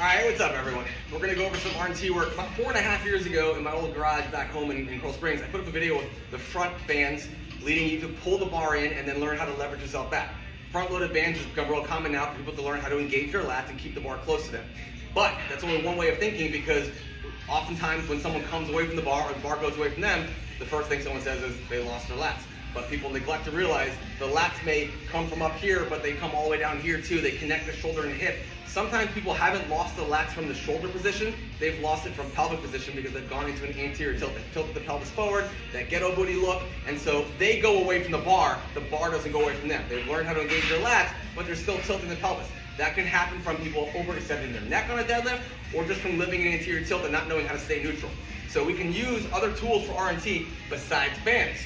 Alright, what's up everyone? We're going to go over some R&T work. About 4.5 years ago in my old garage back home in Coral Springs, I put up a video of the front bands leading you to pull the bar in and then learn how to leverage yourself back. Front-loaded bands has become real common now for people to learn how to engage their lats and keep the bar close to them. But that's only one way of thinking, because oftentimes when someone comes away from the bar or the bar goes away from them, the first thing someone says is they lost their lats. But people neglect to realize the lats may come from up here, but they come all the way down here too. They connect the shoulder and hip. Sometimes people haven't lost the lats from the shoulder position, they've lost it from pelvic position because they've gone into an anterior tilt. They've tilted the pelvis forward, that ghetto booty look, and so they go away from the bar doesn't go away from them. They've learned how to engage their lats, but they're still tilting the pelvis. That can happen from people overextending their neck on a deadlift, or just from living in anterior tilt and not knowing how to stay neutral. So we can use other tools for R&T besides bands.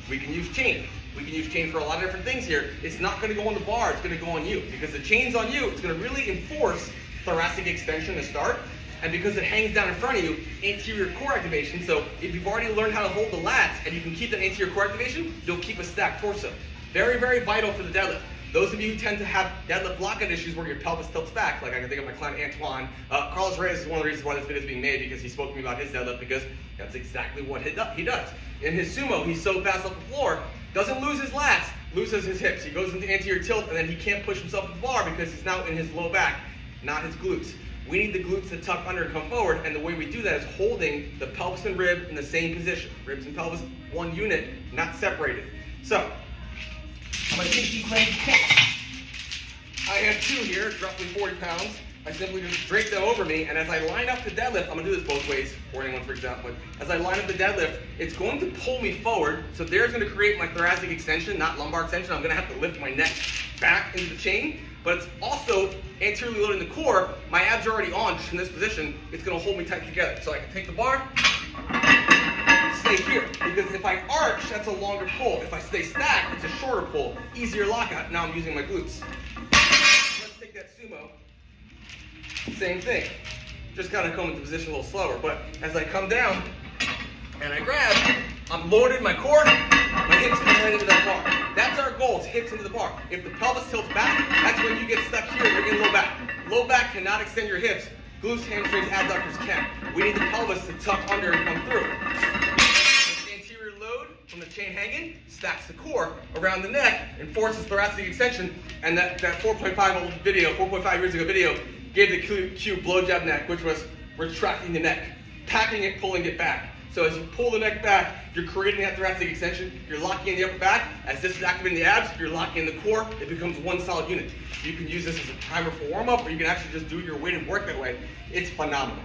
We can use chain. We can use chain for a lot of different things here. It's not going to go on the bar, it's going to go on you. Because the chain's on you, it's going to really enforce thoracic extension to start. And because it hangs down in front of you, anterior core activation. So if you've already learned how to hold the lats and you can keep that anterior core activation, you'll keep a stacked torso. Very, very vital for the deadlift. Those of you who tend to have deadlift lockout issues where your pelvis tilts back, like I can think of my client Antoine. Carlos Reyes is one of the reasons why this video is being made, because he spoke to me about his deadlift, because that's exactly what he does. In his sumo, he's so fast off the floor, doesn't lose his lats, loses his hips. He goes into anterior tilt and then he can't push himself to the bar because he's now in his low back, not his glutes. We need the glutes to tuck under and come forward, and the way we do that is holding the pelvis and rib in the same position. Ribs and pelvis, one unit, not separated. So, I'm going to take these legs kicks. I have two here, it's roughly 40 pounds. I simply just drape them over me, and as I line up the deadlift, I'm going to do this both ways, for anyone freaks out, but as I line up the deadlift, it's going to pull me forward, so there's going to create my thoracic extension, not lumbar extension. I'm going to have to lift my neck back into the chain, but it's also anteriorly loading the core. My abs are already on just in this position. It's going to hold me tight together. So I can take the bar, stay here, because if I arch, that's a longer pull. If I stay stacked, it's a shorter pull, easier lockout. Now I'm using my glutes. Let's take that sumo. Same thing. Just gotta come into position a little slower. But as I come down and I grab, I'm loaded my core, my hips come right into that bar. That's our goal, it's hips into the bar. If the pelvis tilts back, that's when you get stuck here, you're in low back. Low back cannot extend your hips. Glutes, hamstrings, adductors can. We need the pelvis to tuck under and come through. This anterior load from the chain hanging stacks the core around the neck and forces thoracic extension. And that 4.5 years ago video, gave the cue blowjob neck, which was retracting the neck, packing it, pulling it back. So as you pull the neck back, you're creating that thoracic extension, you're locking in the upper back. As this is activating the abs, you're locking in the core, it becomes one solid unit. You can use this as a primer for warm-up, or you can actually just do your weighted work that way. It's phenomenal.